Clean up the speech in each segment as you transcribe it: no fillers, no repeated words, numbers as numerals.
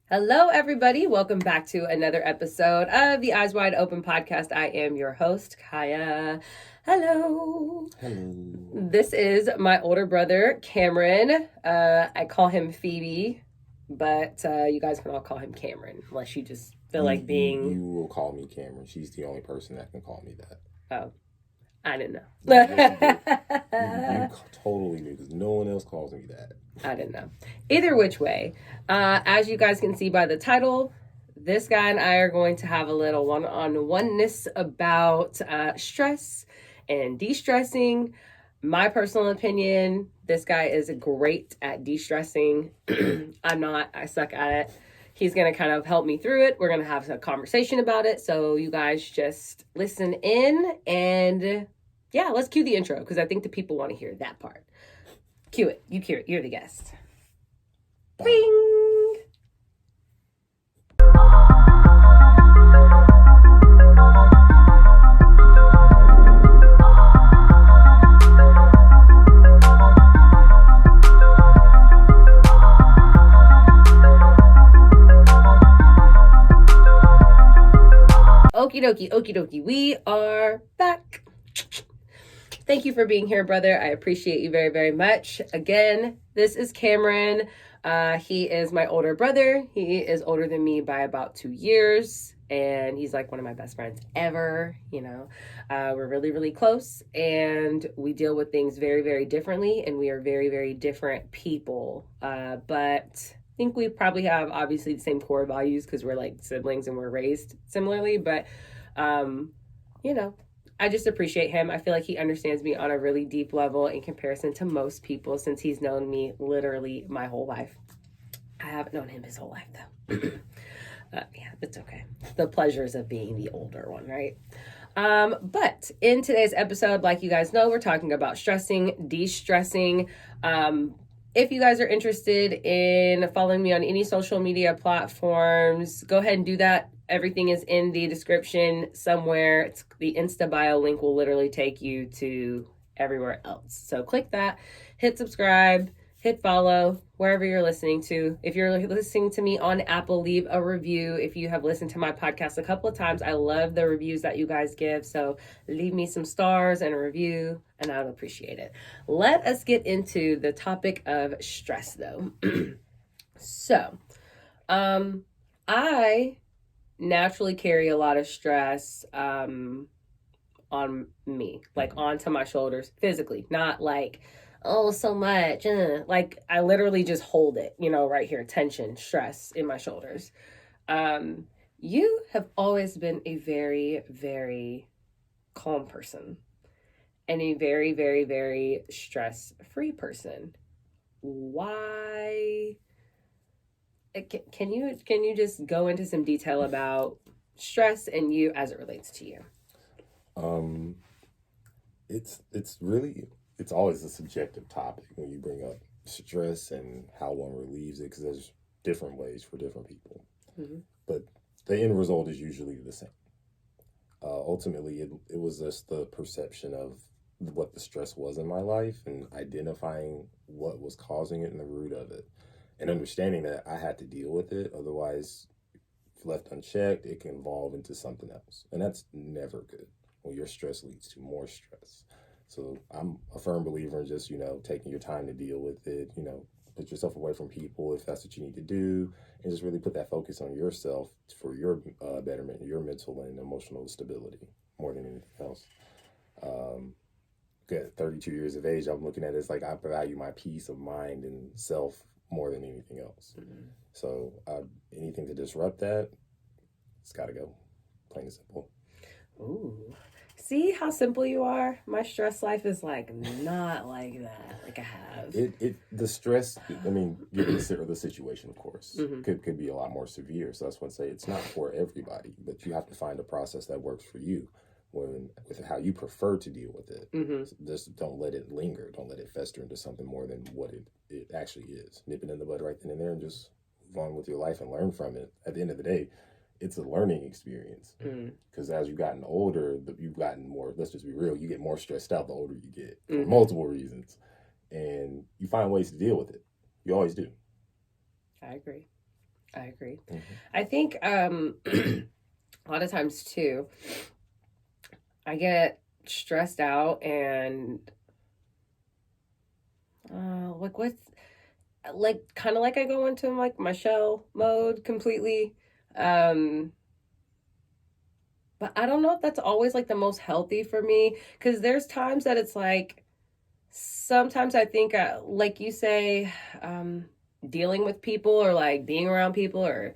Hello, everybody. Welcome back to another episode of the Eyes Wide Open podcast. I am your host, Kiah. Hello. Hello. This is my older brother, Cameron. I call him Phoebe, but you guys can all call him Cameron, unless you just feel like being... You will call me Cameron. She's the only person that can call me that. Oh, I didn't know. You totally do, because no one else calls me that. I didn't know. Either which way, as you guys can see by the title, this guy and I are going to have a little one-on-oneness about stress and de-stressing. My personal opinion, this guy is great at de-stressing. I'm not. I suck at it. He's going to kind of help me through it. We're going to have a conversation about it. So you guys just listen in and yeah, let's cue the intro because I think the people want to hear that part. Cue it. You cue it. You're the guest. Bing! Okie dokie, okie dokie. We are back. Thank you for being here, brother. I appreciate you very, very much. Again, this is Cameron. He is my older brother. He is older than me by about 2 years, and he's like one of my best friends ever. You know, we're really, really close, and we deal with things very, very differently, and we are very, very different people. But I think we probably have obviously the same core values because we're like siblings and we're raised similarly. But, you know, I just appreciate him. I feel like he understands me on a really deep level in comparison to most people since he's known me literally my whole life. I haven't known him his whole life, though. Yeah, it's okay. The pleasures of being the older one, right? But in today's episode, like you guys know, we're talking about stressing, de-stressing. If you guys are interested in following me on any social media platforms, go ahead and do that. Everything is in the description somewhere. It's the Insta bio link will literally take you to everywhere else. So click that, hit subscribe, hit follow, wherever you're listening to. If you're listening to me on Apple, leave a review. If you have listened to my podcast a couple of times, I love the reviews that you guys give. So leave me some stars and a review, and I would appreciate it. Let us get into the topic of stress, though. So, I naturally carry a lot of stress on me, like onto my shoulders physically, not like, oh, so much. Like I literally just hold it, you know, right here, tension, stress in my shoulders. You have always been a very, very calm person and a very, very, very stress-free person. Why? Can you just go into some detail about stress and you as it relates to you? It's always a subjective topic when you bring up stress and how one relieves it, because there's different ways for different people. Mm-hmm. But the end result is usually the same. Ultimately, it was just the perception of what the stress was in my life and identifying what was causing it and the root of it. And understanding that I had to deal with it, otherwise, if left unchecked, it can evolve into something else. And that's never good when your stress leads to more stress. So I'm a firm believer in just, taking your time to deal with it, put yourself away from people if that's what you need to do, and just really put that focus on yourself for your betterment, your mental and emotional stability more than anything else. At 32 years of age, I'm looking at it as like I value my peace of mind and self more than anything else. Mm-hmm. So anything to disrupt that, it's got to go. Plain and simple. Ooh. See how simple you are? My stress life is like not like that. Like I have. The stress, given the situation, of course, mm-hmm. could be a lot more severe. So that's why I say it's not for everybody, but you have to find a process that works for you with how you prefer to deal with it. Mm-hmm. Just don't let it linger. Don't let it fester into something more than what it actually is. Nip it in the bud right then and there and just move on with your life and learn from it. At the end of the day, it's a learning experience. Because as you've gotten older, you've gotten more, let's just be real, you get more stressed out the older you get for multiple reasons. And you find ways to deal with it. You always do. I agree. I agree. Mm-hmm. I think a lot of times too, I get stressed out and like what's like kind of like I go into like my shell mode completely. Um but I don't know if that's always like the most healthy for me, because there's times that it's like sometimes I think like you say, dealing with people or like being around people or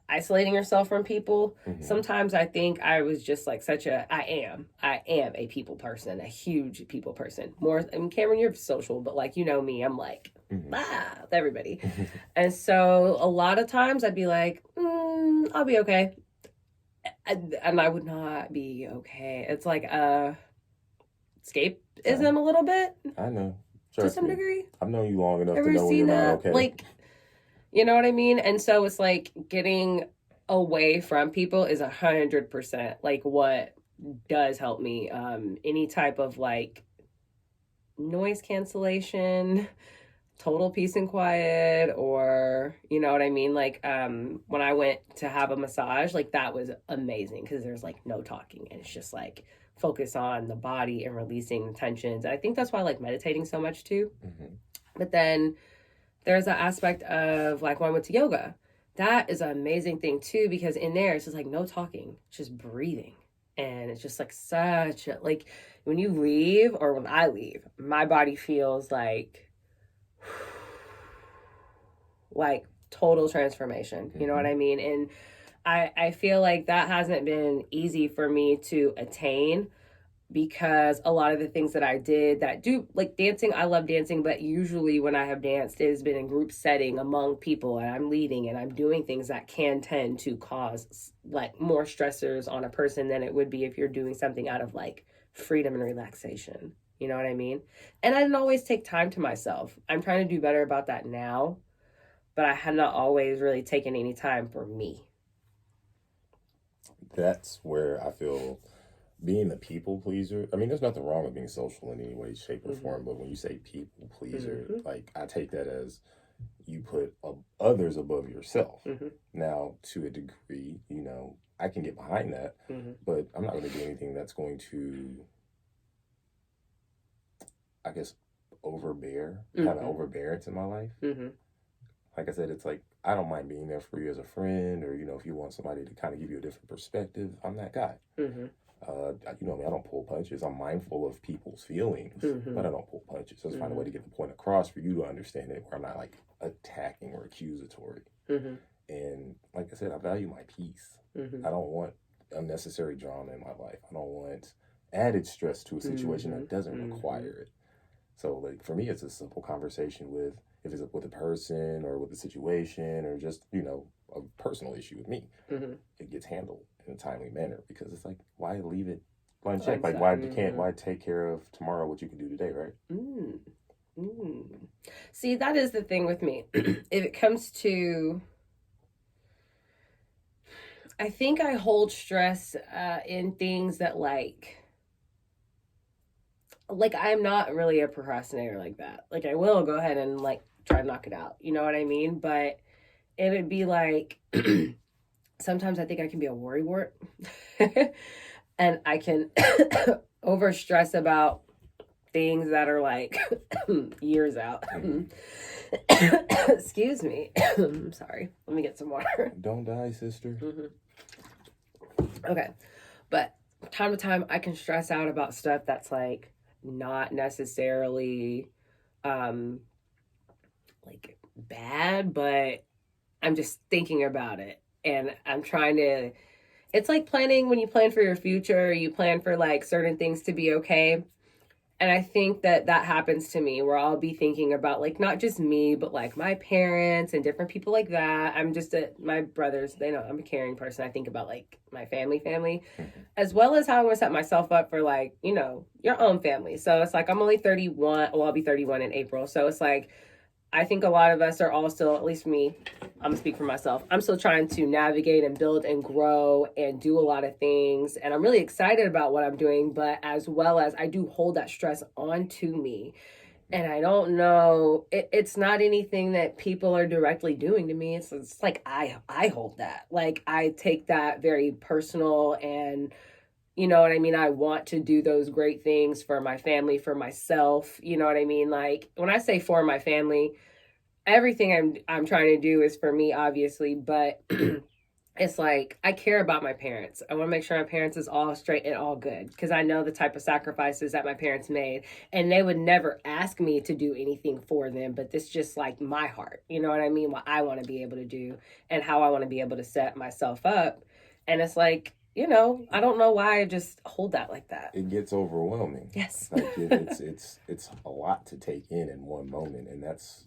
isolating yourself from people. Mm-hmm. Sometimes I think I was just like I am a people person, a huge people person. More, I mean, Cameron, you're social, but like, you know me, I'm like, with everybody. And so a lot of times I'd be like, I'll be okay. And I would not be okay. It's like escapism a little bit. I know. To some degree. I've known you long enough to know when you're not okay. Like, you know what I mean? And so it's like getting away from people is 100% like what does help me. Any type of like noise cancellation, total peace and quiet, or you know what I mean? Like when I went to have a massage, like that was amazing because there's like no talking and it's just like focus on the body and releasing the tensions. And I think that's why I like meditating so much too. But then there's an aspect of like when I went to yoga, that is an amazing thing too, because in there it's just like no talking, it's just breathing. And it's just like such a, like when you leave or when I leave, my body feels like total transformation. You know what I mean? And I feel like that hasn't been easy for me to attain, because a lot of the things that I did that do like dancing, I love dancing, but usually when I have danced, it has been in group setting among people and I'm leading and I'm doing things that can tend to cause like more stressors on a person than it would be if you're doing something out of like freedom and relaxation. You know what I mean? And I didn't always take time to myself. I'm trying to do better about that now, but I had not always really taken any time for me. That's where I feel being a people pleaser. I mean, there's nothing wrong with being social in any way, shape, or form, but when you say people pleaser, like I take that as you put others above yourself. Now, to a degree, you know, I can get behind that, but I'm not going to do anything that's going to, I guess, have an overbearance in my life. Like I said, it's like, I don't mind being there for you as a friend, or, you know, if you want somebody to kind of give you a different perspective, I'm that guy. You know me, I don't pull punches. I'm mindful of people's feelings, but I don't pull punches. I just find a way to get the point across for you to understand it, where I'm not like attacking or accusatory. And like I said, I value my peace. I don't want unnecessary drama in my life. I don't want added stress to a situation that doesn't require it. So like for me, it's a simple conversation if it's with a person or with a situation or just, you know, a personal issue with me. It gets handled in a timely manner, because it's like, why leave it unchecked? Like why take care of tomorrow what you can do today, right? See, that is the thing with me. If it comes to, I think I hold stress in things that like I'm not really a procrastinator like that. Like I will go ahead and like try to knock it out. You know what I mean? But it'd be like sometimes I think I can be a worrywart and I can over stress about things that are like years out. Excuse me. I'm sorry. Let me get some water. Don't die, sister. Okay. But time to time I can stress out about stuff that's like not necessarily like bad, but I'm just thinking about it and I'm trying to, it's like planning when you plan for your future, you plan for like certain things to be okay. And I think that happens to me where I'll be thinking about like not just me, but like my parents and different people like that. I'm just my brothers, they know I'm a caring person. I think about like my family, as well as how I'm going to set myself up for like, you know, your own family. So it's like I'm only 31. Well, I'll be 31 in April. So it's like I think a lot of us are all still, at least me, I'm gonna speak for myself, I'm still trying to navigate and build and grow and do a lot of things. And I'm really excited about what I'm doing, but as well as I do hold that stress onto me. And I don't know, it's not anything that people are directly doing to me. It's like I hold that. Like I take that very personal, and you know what I mean? I want to do those great things for my family, for myself. You know what I mean? Like when I say for my family, everything I'm trying to do is for me, obviously, but it's like I care about my parents. I want to make sure my parents is all straight and all good, because I know the type of sacrifices that my parents made, and they would never ask me to do anything for them, but this just like my heart. You know what I mean? What I want to be able to do and how I want to be able to set myself up. And it's like, you know, I don't know why I just hold that like that. It gets overwhelming. Yes. Like it's a lot to take in one moment, and that's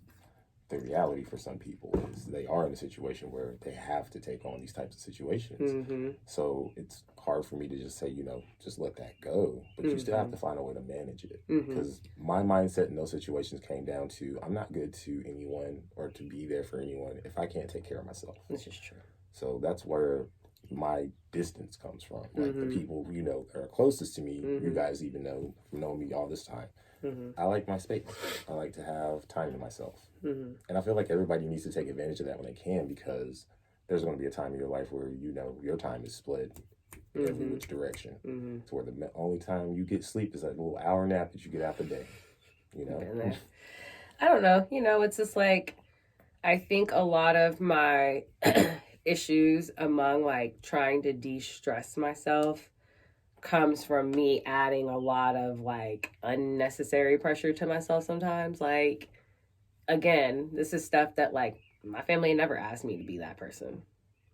the reality for some people is they are in a situation where they have to take on these types of situations. Mm-hmm. So it's hard for me to just say, you know, just let that go. But you still have to find a way to manage it. Because my mindset in those situations came down to I'm not good to anyone or to be there for anyone if I can't take care of myself. This is true. So that's where my distance comes from. Like the people, you know, that are closest to me, you guys even know me all this time. I like my space. I like to have time to myself. And I feel like everybody needs to take advantage of that when they can, because there's going to be a time in your life where, you know, your time is split every which direction. To where the only time you get sleep is that little hour nap that you get out the day, you know? I don't know. You know, it's just like, I think a lot of my issues among like trying to de-stress myself comes from me adding a lot of like unnecessary pressure to myself sometimes. Like, again, this is stuff that like my family never asked me to be that person.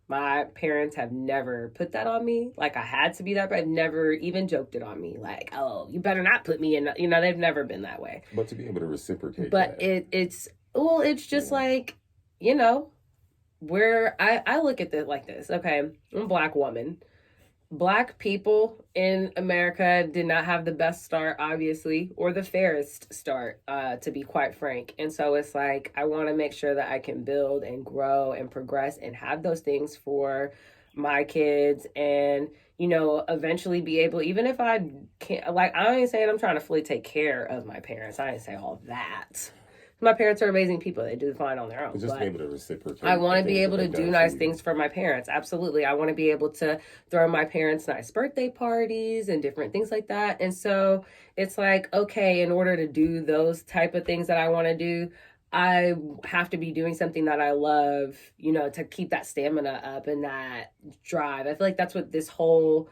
My parents have never put that on me. Like I had to be that, but I've never even joked it on me. Like, oh, you better not put me in. You know, they've never been that way. But to be able to reciprocate but that. it's just like, you know, where I look at it like this. Okay, I'm a Black woman. Black people in America did not have the best start, obviously, or the fairest start, to be quite frank. And so it's like, I want to make sure that I can build and grow and progress and have those things for my kids, and, you know, eventually be able, even if I can't, like, I ain't saying I'm trying to fully take care of my parents. I ain't say all that. My parents are amazing people. They do fine on their own. But just be able to reciprocate. I want to be able to do nice things for my parents. Absolutely. I want to be able to throw my parents nice birthday parties and different things like that. And so it's like, okay, in order to do those type of things that I want to do, I have to be doing something that I love, you know, to keep that stamina up and that drive. I feel like that's what this whole,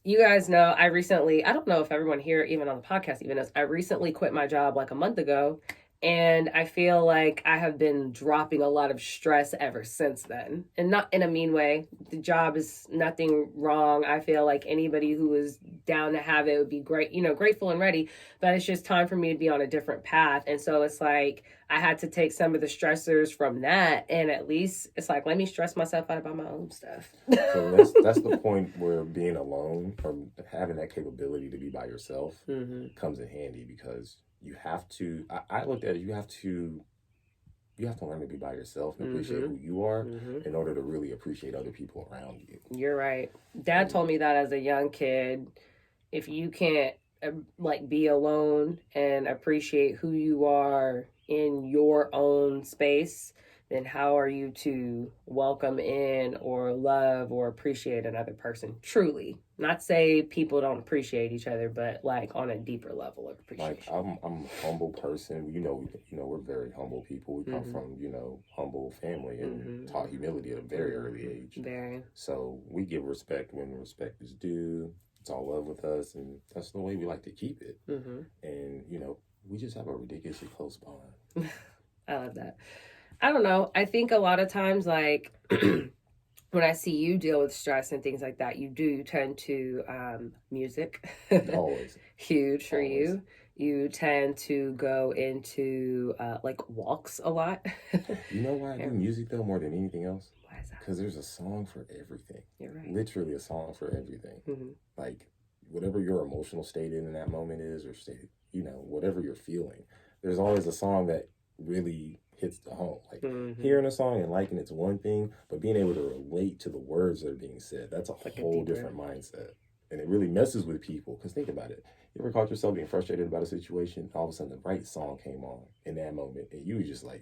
you guys know, I don't know if everyone here, even on the podcast, even knows, I recently quit my job like a month ago. And I feel like I have been dropping a lot of stress ever since then. And not in a mean way. The job is nothing wrong. I feel like anybody who is down to have it would be great, you know, grateful and ready. But it's just time for me to be on a different path. And so it's like I had to take some of the stressors from that. And at least it's like, let me stress myself out about my own stuff. So that's the point where being alone or having that capability to be by yourself comes in handy, because you have to, I looked at it, you have to learn to be by yourself and appreciate who you are in order to really appreciate other people around you. You're right. Dad told me that as a young kid. If you can't like be alone and appreciate who you are in your own space, then how are you to welcome in or love or appreciate another person? Truly. Not say people don't appreciate each other, but like on a deeper level of appreciation. Like I'm a humble person. You know, we're very humble people. We come from, you know, humble family and taught humility at a very early age. Very. So we give respect when respect is due. It's all love with us, and that's the way we like to keep it. And, you know, we just have a ridiculously close bond. I love that. I don't know. I think a lot of times, like, when I see you deal with stress and things like that, you do tend to, music. Always. Huge for you. You tend to go into, like, walks a lot. You know why I do music, though, more than anything else? Why is that? Because there's a song for everything. You're right. Literally a song for everything. Like, whatever your emotional state in that moment is, or state, you know, whatever you're feeling, there's always a song that really hits the home. Like hearing a song and liking it's one thing, but being able to relate to the words that are being said, that's a whole different mindset. And it really messes with people. Because think about it. You ever caught yourself being frustrated about a situation? All of a sudden, the right song came on in that moment. And you were just like,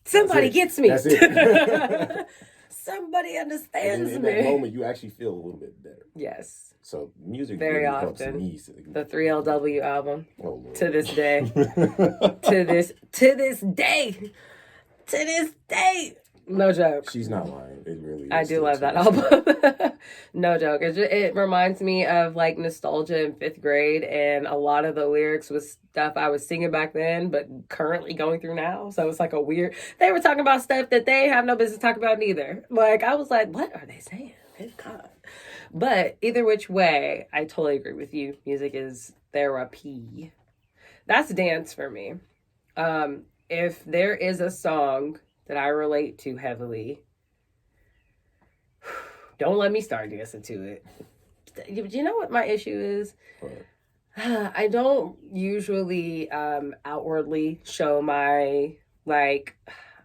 somebody gets me. That's it. Somebody understands in me. that moment, you actually feel a little bit better. Yes. So music very really often. helps me. The 3LW album. Oh, Lord. To this day. to this day. No joke. She's not lying. It really is. I do love that album. No joke. It reminds me of like nostalgia in 5th grade, and a lot of the lyrics was stuff I was singing back then, but currently going through now. So it's like a weird. They were talking about stuff that they have no business talking about neither. Like I was like, what are they saying? Good God. But either which way, I totally agree with you. Music is therapy. That's dance for me. If there is a song that I relate to heavily, don't let me start dancing to it. Do you know what my issue is? I don't usually outwardly show my, like,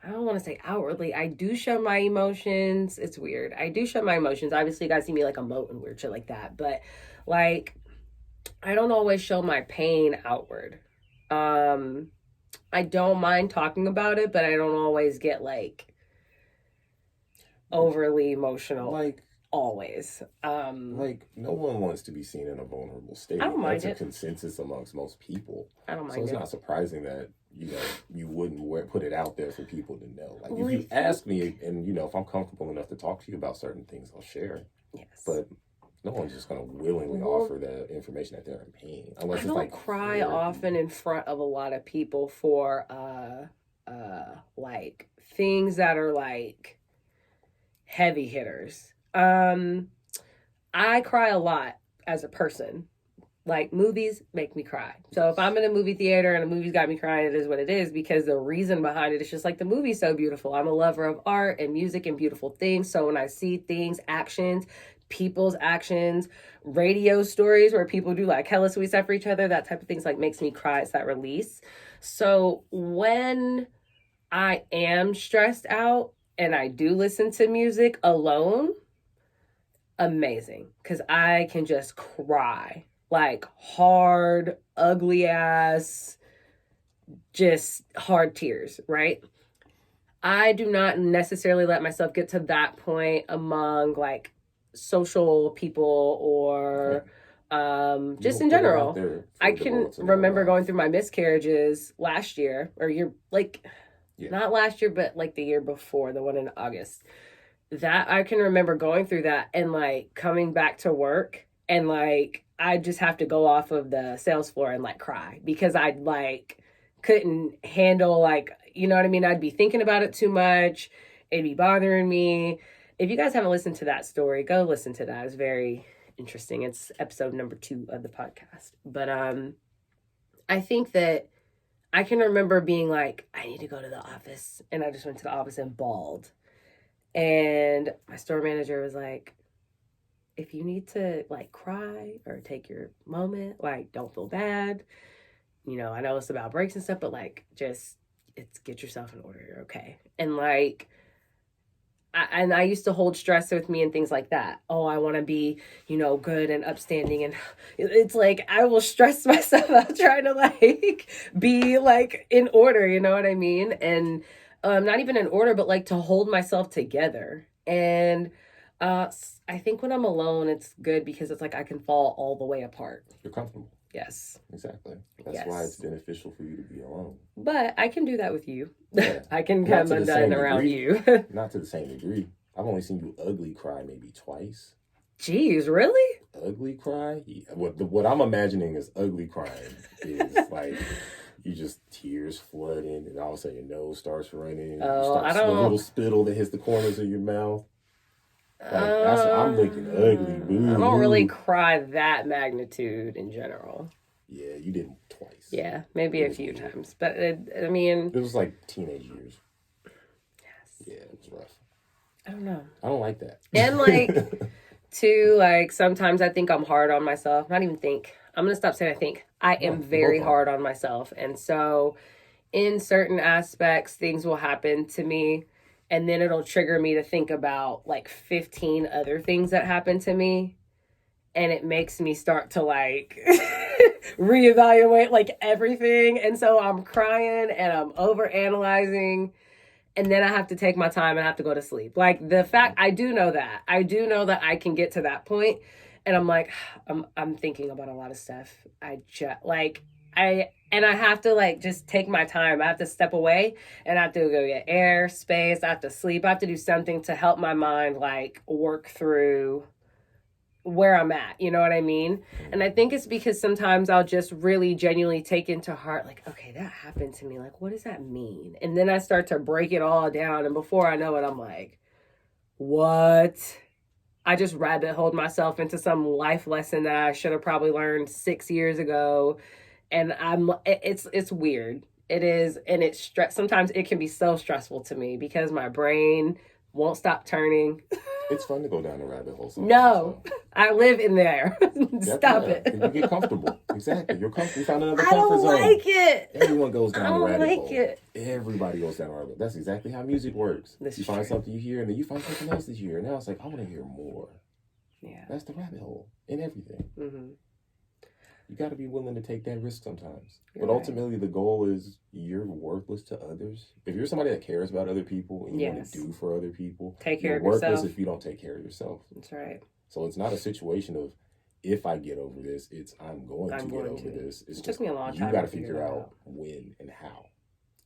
I don't want to say outwardly. I do show my emotions. It's weird. I do show my emotions. Obviously, you guys see me like emote and weird shit like that. But, like, I don't always show my pain outward. I don't mind talking about it, but I don't always get, like, overly emotional. Like, always. Like, no one wants to be seen in a vulnerable state. I don't mind That's it. a consensus amongst most people. I don't mind So it's it. not surprising that, you know, you wouldn't put it out there for people to know. Like, Well, if you ask me, and, you know, if I'm comfortable enough to talk to you about certain things, I'll share. Yes. But no one's just going to willingly offer the information that they're in pain. Unless I it's don't like cry therapy. often in front of a lot of people for like things that are like heavy hitters. I cry a lot as a person. Like, movies make me cry. So if I'm in a movie theater and a movie's got me crying, it is what it is, because the reason behind it is just like the movie's so beautiful. I'm a lover of art and music and beautiful things. So when I see things, actions, people's actions, radio stories where people do like hella sweet stuff for each other, that type of things like makes me cry. It's that release. So when I am stressed out and I do listen to music alone, amazing, because I can just cry, like hard, ugly ass, just hard tears, right? I do not necessarily let myself get to that point among like social people or just in general. I can remember going through my miscarriages last year, or not last year, but like the year before, the one in August. That I can remember going through that and like coming back to work and like I just have to go off of the sales floor and like cry because I like couldn't handle, like, you know what I mean? I'd be thinking about it too much. It'd be bothering me. If you guys haven't listened to that story, go listen to that. It's very interesting. It's episode number 2 of the podcast. But I think that I can remember being like, I need to go to the office. And I just went to the office and bawled. And my store manager was like, if you need to like cry or take your moment, like, don't feel bad. You know, I know it's about breaks and stuff, but like, just get yourself in order. You're okay. And like, I used to hold stress with me and things like that. Oh, I want to be, you know, good and upstanding. And it's like, I will stress myself out trying to like be like in order, you know what I mean? And not even in order, but like to hold myself together. And I think when I'm alone, it's good because it's like I can fall all the way apart. You're comfortable. Yes. Exactly. That's why it's beneficial for you to be alone. But I can do that with you. Yeah. I can come undone around you. Not to the same degree. I've only seen you ugly cry maybe twice. Jeez, really? Ugly cry? Yeah. What I'm imagining is ugly crying is like you just tears flooding and all of a sudden your nose starts running. Oh, a little spittle that hits the corners of your mouth. Like, I'm looking ugly. Boo, I don't really cry that magnitude in general. Yeah, you did twice. Yeah, maybe a few times. But, I mean... It was like teenage years. Yes. Yeah, it was rough. I don't know. I don't like that. And, like, too, like, sometimes I think I'm hard on myself. Not even think. I'm going to stop saying I think. I am very hard on myself. And so, in certain aspects, things will happen to me. And then it'll trigger me to think about like 15 other things that happened to me. and it makes me start to like reevaluate like everything. And so I'm crying and I'm over analyzing, and then I have to take my time and I have to go to sleep. Like the fact, I do know that I can get to that point, and I'm like, I'm thinking about a lot of stuff. I have to like just take my time. I have to step away and I have to go get air, space. I have to sleep. I have to do something to help my mind like work through where I'm at. You know what I mean? And I think it's because sometimes I'll just really genuinely take into heart, like, okay, that happened to me. Like, what does that mean? And then I start to break it all down. And before I know it, I'm like, what? I just rabbit holed myself into some life lesson that I should have probably learned 6 years ago. And it's weird. It is. And it's sometimes it can be so stressful to me because my brain won't stop turning. It's fun to go down the rabbit hole sometimes. No, so. I live in there. Stop it. And you get comfortable. Exactly. You're comfortable. You found another I comfort don't zone. like it. Everyone goes down the rabbit hole. It. Everybody goes down the rabbit hole. That's exactly how music works. You find something you hear, and then you find something else that you hear. And now it's like, I want to hear more. Yeah. That's the rabbit hole in everything. Mm-hmm. You got to be willing to take that risk sometimes. But ultimately, the goal is you're worthless to others. If you're somebody that cares about other people and you want to do for other people, take care of yourself. You're worthless if you don't take care of yourself. That's right. So it's not a situation of if I get over this, it's I'm going to get over this. It took me a long time. You got to figure out when and how.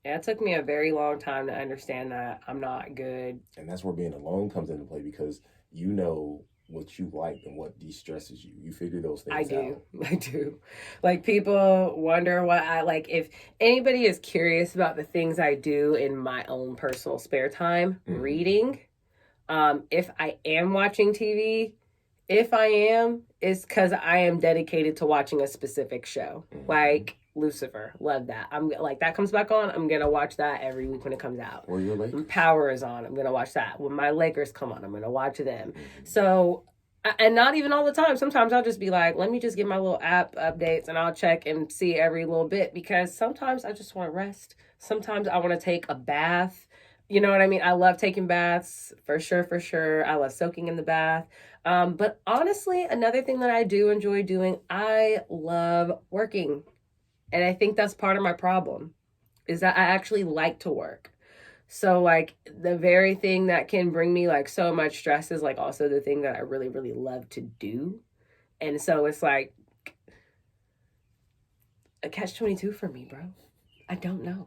Yeah, it took me a very long time to understand that I'm not good. And that's where being alone comes into play, because you know what you like and what de-stresses you. You figure those things out. I do. Like, people wonder what I like. If anybody is curious about the things I do in my own personal spare time, reading, if I am watching TV, it's because I am dedicated to watching a specific show. Like Lucifer, love that. I'm like, that comes back on, I'm gonna watch that every week when it comes out. Or your Lakers. Power is on, I'm gonna watch that. When my Lakers come on, I'm gonna watch them. So, and not even all the time. Sometimes I'll just be like, let me just get my little app updates and I'll check and see every little bit, because sometimes I just want to rest. Sometimes I want to take a bath. You know what I mean? I love taking baths, for sure. I love soaking in the bath. But honestly, another thing that I do enjoy doing, I love working. And I think that's part of my problem, is that I actually like to work. So like the very thing that can bring me like so much stress is like also the thing that I really, really love to do. And so it's like a catch-22 for me, bro. I don't know.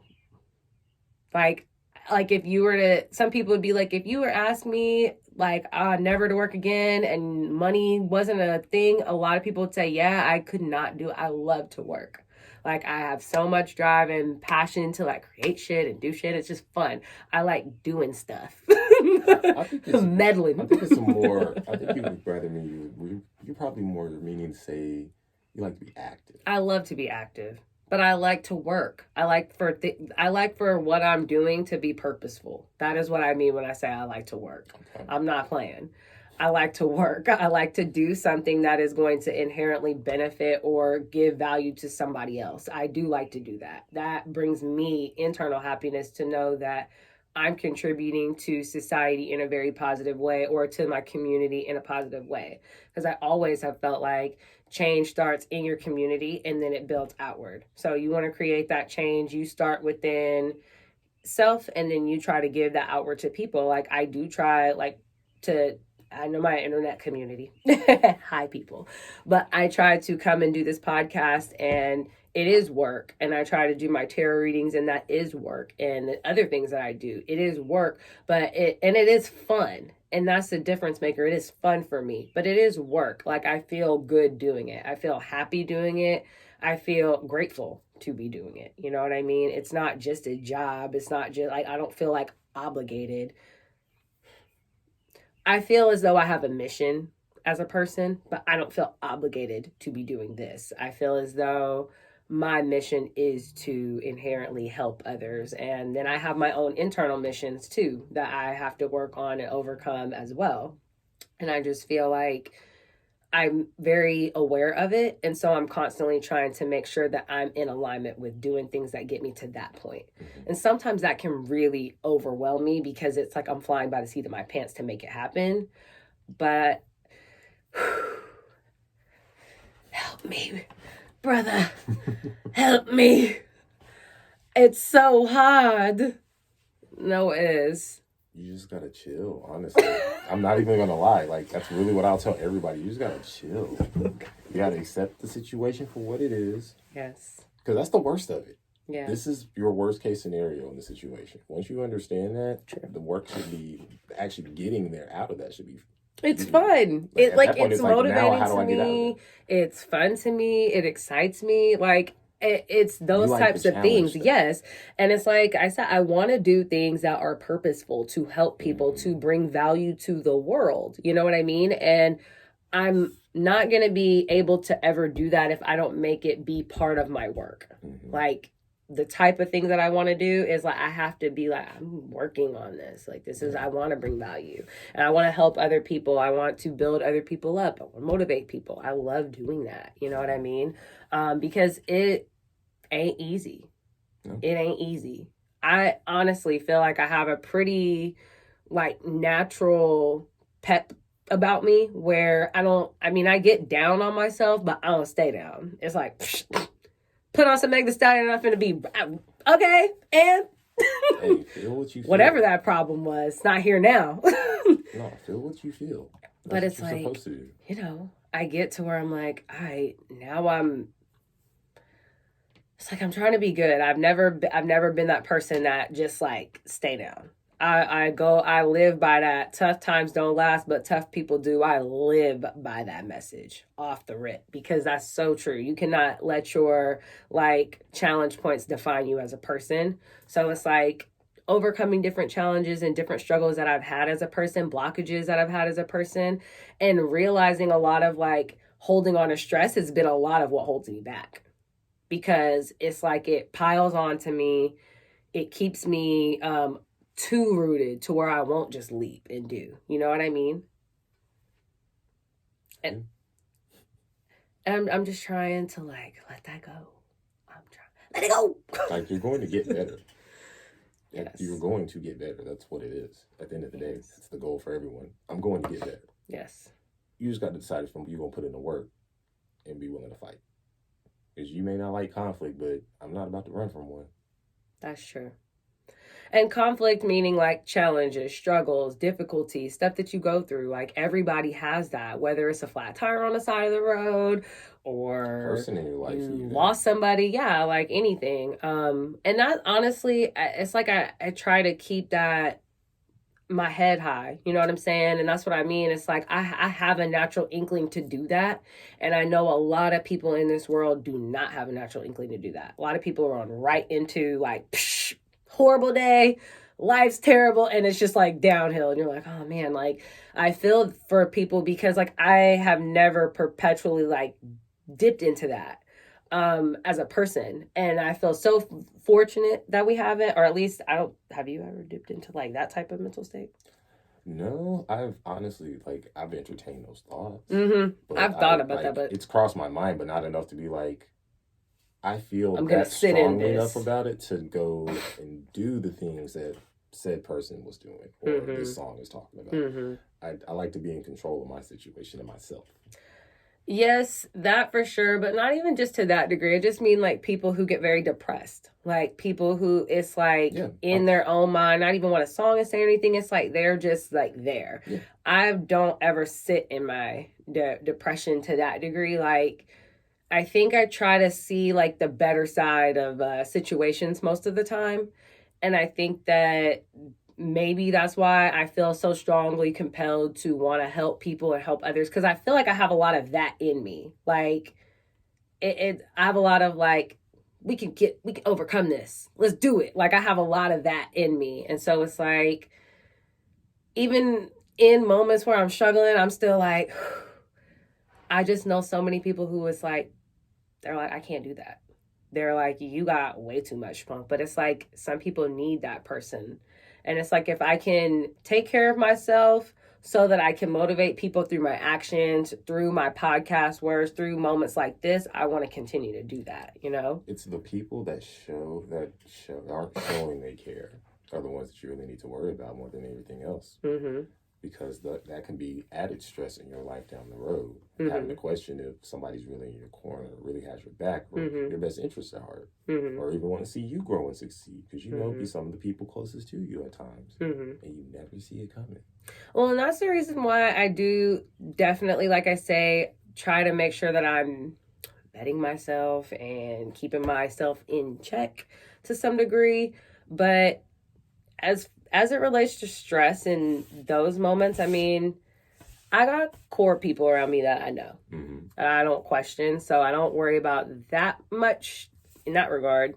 Like if you were to, some people would be like, if you were asked me like never to work again and money wasn't a thing, a lot of people would say, yeah, I could not do it. I love to work. Like, I have so much drive and passion to like create shit and do shit. It's just fun. I like doing stuff. I think it's meddling. I think it's more. I think you would rather me. You're probably more meaning to say you like to be active. I love to be active, but I like to work. I like for what I'm doing to be purposeful. That is what I mean when I say I like to work. Okay. I'm not playing. I like to work. I like to do something that is going to inherently benefit or give value to somebody else. I do like to do that. That brings me internal happiness to know that I'm contributing to society in a very positive way, or to my community in a positive way. Because I always have felt like change starts in your community and then it builds outward. So you want to create that change, you start within self and then you try to give that outward to people. Like, I do try I know my internet community. Hi, people. But I try to come and do this podcast, and it is work. And I try to do my tarot readings, and that is work. And the other things that I do, it is work, but it is fun. And that's the difference maker. It is fun for me, but it is work. Like, I feel good doing it. I feel happy doing it. I feel grateful to be doing it. You know what I mean? It's not just a job. It's not just like, I don't feel like obligated. I feel as though I have a mission as a person, but I don't feel obligated to be doing this. I feel as though my mission is to inherently help others. And then I have my own internal missions too that I have to work on and overcome as well. And I just feel like I'm very aware of it. And so I'm constantly trying to make sure that I'm in alignment with doing things that get me to that point. And sometimes that can really overwhelm me because it's like I'm flying by the seat of my pants to make it happen. But help me, brother, help me. It's so hard. No, it is. You just gotta chill, honestly. I'm not even gonna lie. Like, that's really what I'll tell everybody. You just gotta chill. You gotta accept the situation for what it is. Yes. Because that's the worst of it. Yeah. This is your worst case scenario in the situation. Once you understand that, the work should be actually getting there out of that should be. It's fun. It's motivating to me. It's fun to me. It excites me. Like, it's those types of things. Yes. And it's like I said, I want to do things that are purposeful to help people, to bring value to the world. You know what I mean? And I'm not going to be able to ever do that if I don't make it be part of my work. Like, the type of things that I want to do is like, I have to be like, I'm working on this. Like, this is, I want to bring value and I want to help other people. I want to build other people up. I want to motivate people. I love doing that. You know what I mean? Because it ain't easy. No. It ain't easy. I honestly feel like I have a pretty like natural pep about me where I get down on myself, but I don't stay down. It's like, psh, put on some Meg Thee Stallion and I'm finna be okay, and hey, feel what you feel. Whatever that problem was, it's not here now. No, feel what you feel. That's but it's what you're like, supposed to do. You know, I get to where I'm like, it's like I'm trying to be good. I've never been that person that just like stay down. I live by that. Tough times don't last, but tough people do. I live by that message off the rip because that's so true. You cannot let your like challenge points define you as a person. So it's like overcoming different challenges and different struggles that I've had as a person, blockages that I've had as a person, and realizing a lot of like holding on to stress has been a lot of what holds me back because it's like it piles on to me. It keeps me, too rooted to where I won't just leap and do. You know what I mean? And I'm just trying to like let that go. Let it go. Like, you're going to get better. Yes. You're going to get better. That's what it is. At the end of the day, it's the goal for everyone. I'm going to get better. Yes. You just got to decide if you're going to put in the work and be willing to fight. Because you may not like conflict, but I'm not about to run from one. That's true. And conflict meaning like challenges, struggles, difficulties, stuff that you go through. Like everybody has that, whether it's a flat tire on the side of the road or person in your life, you lost somebody. Yeah, like anything. And that honestly, it's like I try to keep that my head high. You know what I'm saying? And that's what I mean. It's like I have a natural inkling to do that. And I know a lot of people in this world do not have a natural inkling to do that. A lot of people are on right into like, psh, horrible day, life's terrible, and it's just like downhill and you're like, oh man, like I feel for people because like I have never perpetually like dipped into that as a person, and I feel so fortunate that we haven't, or at least have you ever dipped into like that type of mental state? No, I've honestly I've entertained those thoughts. I've thought about that, but it's crossed my mind, but not enough to be like, I feel that strongly enough about it to go and do the things that said person was doing or this song is talking about. I like to be in control of my situation and myself. Yes, that for sure, but not even just to that degree. I just mean like people who get very depressed, like people who it's like in their own mind, not even what a song is saying or anything. It's like they're just like there. Yeah. I don't ever sit in my depression to that degree. Like, I think I try to see like the better side of situations most of the time. And I think that maybe that's why I feel so strongly compelled to want to help people and help others. Because I feel like I have a lot of that in me. Like, I have a lot of like, we can overcome this. Let's do it. Like, I have a lot of that in me. And so it's like, even in moments where I'm struggling, I'm still like, I just know so many people who it's like, they're like, I can't do that. They're like, you got way too much spunk. But it's like, some people need that person. And it's like, if I can take care of myself so that I can motivate people through my actions, through my podcast words, through moments like this, I want to continue to do that, you know? It's the people that aren't showing they care are the ones that you really need to worry about more than everything else. because that can be added stress in your life down the road. Having to question if somebody's really in your corner, really has your back, or your best interests at heart, or even want to see you grow and succeed, because you know be some of the people closest to you at times, and you never see it coming. Well, and that's the reason why I do definitely, like I say, try to make sure that I'm vetting myself and keeping myself in check to some degree. But as it relates to stress in those moments, I mean, I got core people around me that I know. I don't question, so I don't worry about that much in that regard.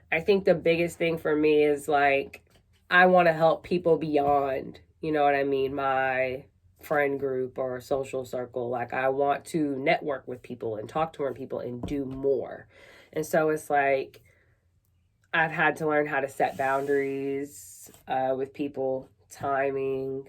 I think the biggest thing for me is like, I want to help people beyond, you know what I mean, my friend group or social circle. Like, I want to network with people and talk to more people and do more. And so it's like, I've had to learn how to set boundaries with people, timing,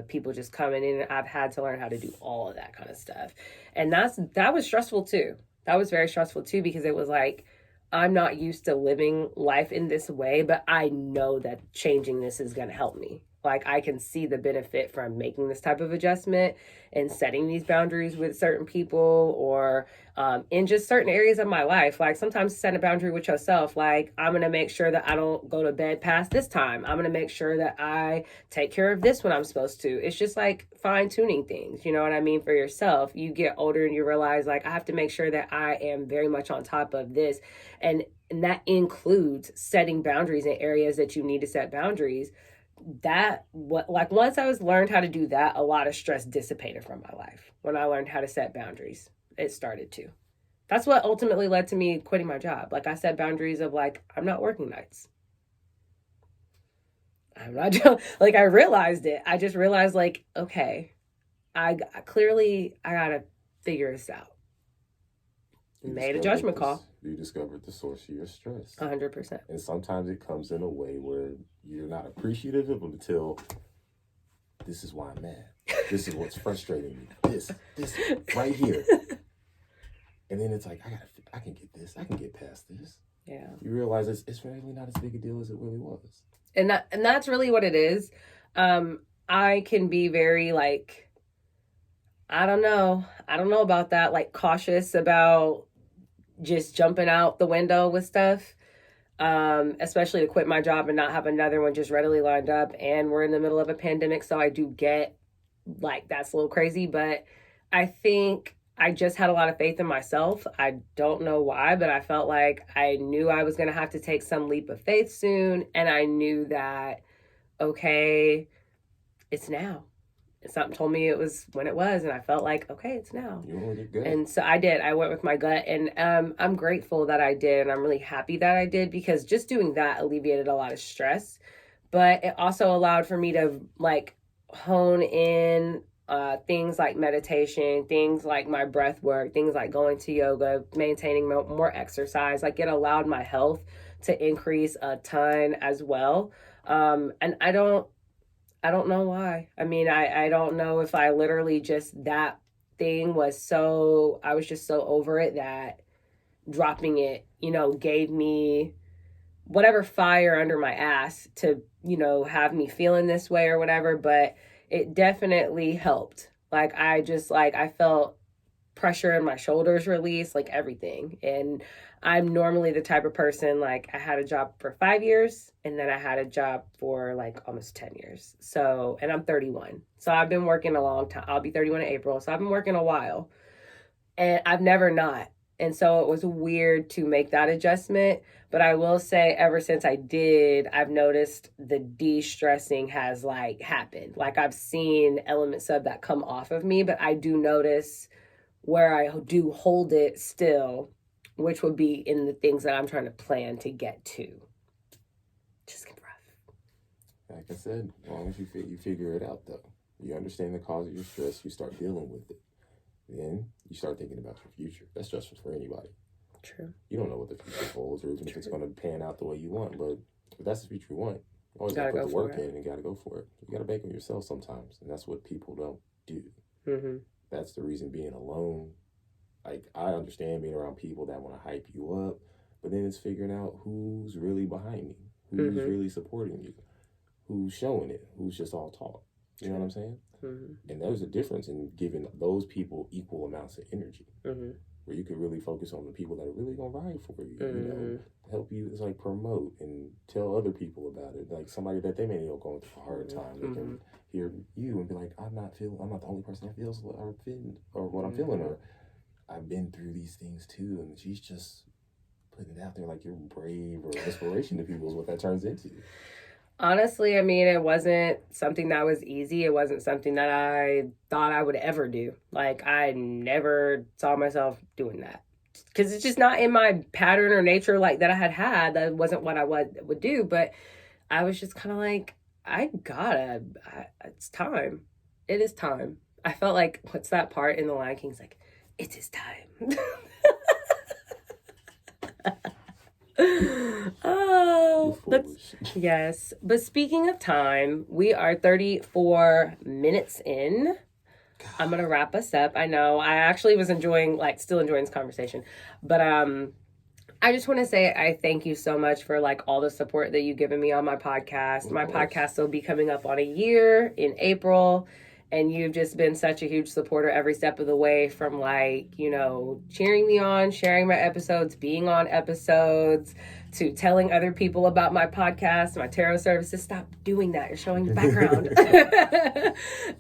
people just coming in. I've had to learn how to do all of that kind of stuff. And that was stressful too. That was very stressful too, because it was like, I'm not used to living life in this way, but I know that changing this is going to help me. Like, I can see the benefit from making this type of adjustment and setting these boundaries with certain people, or in just certain areas of my life. Like, sometimes set a boundary with yourself. Like, I'm going to make sure that I don't go to bed past this time. I'm going to make sure that I take care of this when I'm supposed to. It's just like fine tuning things, you know what I mean, for yourself. You get older and you realize, like, I have to make sure that I am very much on top of this. And that includes setting boundaries in areas that you need to set boundaries. Once I learned how to do that, a lot of stress dissipated from my life. When I learned how to set boundaries, it started to. That's what ultimately led to me quitting my job. Like, I set boundaries of like, I'm not working nights. I'm not like, I realized it. I just realized, like, okay, I gotta figure this out. Made a judgment call. You discovered the source of your stress. 100%. And sometimes it comes in a way where you're not appreciative of it until, this is why I'm mad. This is what's frustrating me. This right here. And then it's like, I can get this. I can get past this. Yeah. You realize it's really not as big a deal as it really was. And that's really what it is. I can be very like, I don't know about that, like cautious about just jumping out the window with stuff, especially to quit my job and not have another one just readily lined up. And we're in the middle of a pandemic, so I do get like, that's a little crazy, but I think I just had a lot of faith in myself. I don't know why, but I felt like I knew I was going to have to take some leap of faith soon. And I knew that, okay, it's now. Something told me it was when it was, and I felt like, okay, it's now. You went with your gut. And so I did. I went with my gut, and I'm grateful that I did, and I'm really happy that I did, because just doing that alleviated a lot of stress. But it also allowed for me to like hone in things like meditation, things like my breath work, things like going to yoga, maintaining more exercise. Like, it allowed my health to increase a ton as well. And I don't know why. I mean, I don't know if I literally just, that thing was so, I was just so over it that dropping it, gave me whatever fire under my ass to, have me feeling this way or whatever. But it definitely helped. Like, I felt pressure in my shoulders release, like everything. And I'm normally the type of person, like, I had a job for 5 years, and then I had a job for like almost 10 years. So, and I'm 31. So I've been working a long time. I'll be 31 in April. So I've been working a while, and I've never not. And so it was weird to make that adjustment. But I will say, ever since I did, I've noticed the de-stressing has like happened. Like, I've seen elements of that come off of me, but I do notice where I do hold it still, which would be in the things that I'm trying to plan to get to. Just get rough. Like I said, as long as you figure it out, though, you understand the cause of your stress, you start dealing with it. Then you start thinking about your future. That's stressful for anybody. True. You don't know what the future holds, or even if it's going to pan out the way you want. But if that's the future you want, you always got to put the work in and got to go for it. You got to bank on yourself sometimes, and that's what people don't do. Mm-hmm. That's the reason being alone. Like, I understand being around people that want to hype you up, but then it's figuring out who's really behind me, who's really supporting you, who's showing it, who's just all talk. You know what I'm saying? Mm-hmm. And there's a difference in giving those people equal amounts of energy. Mm-hmm. Where you could really focus on the people that are really gonna ride for you, Mm-hmm. you know, help you. It's like promote and tell other people about it. Like somebody that they may be going through a hard time, they can hear you and be like, I'm not the only person that feels what I'm feeling, or what I'm feeling, or I've been through these things too. And she's just putting it out there like you're brave or inspiration to people is what that turns into. Honestly, I mean, it wasn't something that was easy. It wasn't something that I thought I would ever do. Like, I never saw myself doing that. Because it's just not in my pattern or nature, like, that I had. That wasn't what I would do. But I was just kind of like, it's time. It is time. I felt like, what's that part in The Lion King? It's like, it is time. Oh, yes. But speaking of time, we are 34 minutes in. God. I'm gonna wrap us up. I know I actually was still enjoying this conversation, but I just want to say I thank you so much for like all the support that you've given me on my podcast. My podcast will be coming up on a year in April. And you've just been such a huge supporter every step of the way, from like, you know, cheering me on, sharing my episodes, being on episodes, to telling other people about my podcast, my tarot services. Stop doing that. You're showing your background.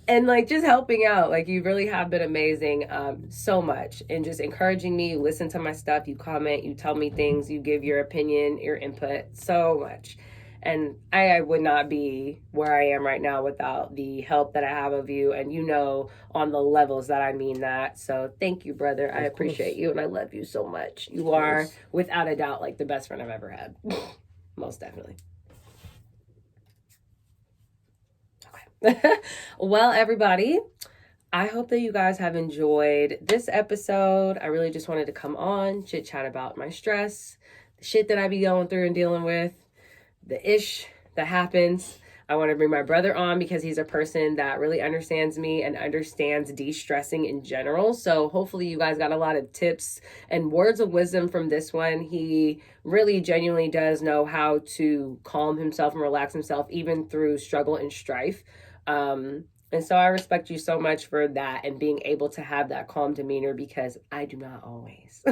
And like just helping out. Like you really have been amazing so much. And just encouraging me. You listen to my stuff. You comment. You tell me things. You give your opinion, your input. So much. And I would not be where I am right now without the help that I have of you. And you know, on the levels that I mean that. So thank you, brother. I appreciate you and I love you so much. You are, without a doubt, like the best friend I've ever had. Most definitely. Okay. Well, everybody, I hope that you guys have enjoyed this episode. I really just wanted to come on, chit chat about my stress, the shit that I be going through and dealing with. The ish that happens. I want to bring my brother on because he's a person that really understands me and understands de-stressing in general. So hopefully you guys got a lot of tips and words of wisdom from this one. He really genuinely does know how to calm himself and relax himself even through struggle and strife. And so I respect you so much for that and being able to have that calm demeanor, because I do not always.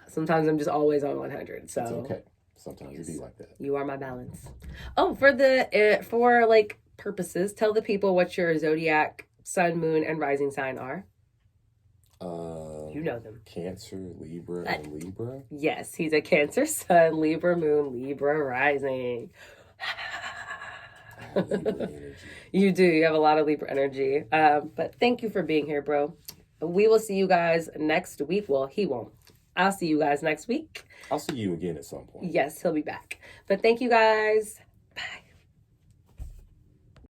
Sometimes I'm just always on 100. So it's okay. Sometimes you be like that. You are my balance. Oh, for like purposes, tell the people what your zodiac, sun, moon, and rising sign are. You know them. Cancer, Libra, and Libra. Yes, he's a Cancer sun, Libra moon, Libra rising. I have Libra energy. You do. You have a lot of Libra energy. But thank you for being here, bro. We will see you guys next week. Well, he won't. I'll see you guys next week. I'll see you again at some point. Yes, he'll be back. But thank you guys. Bye.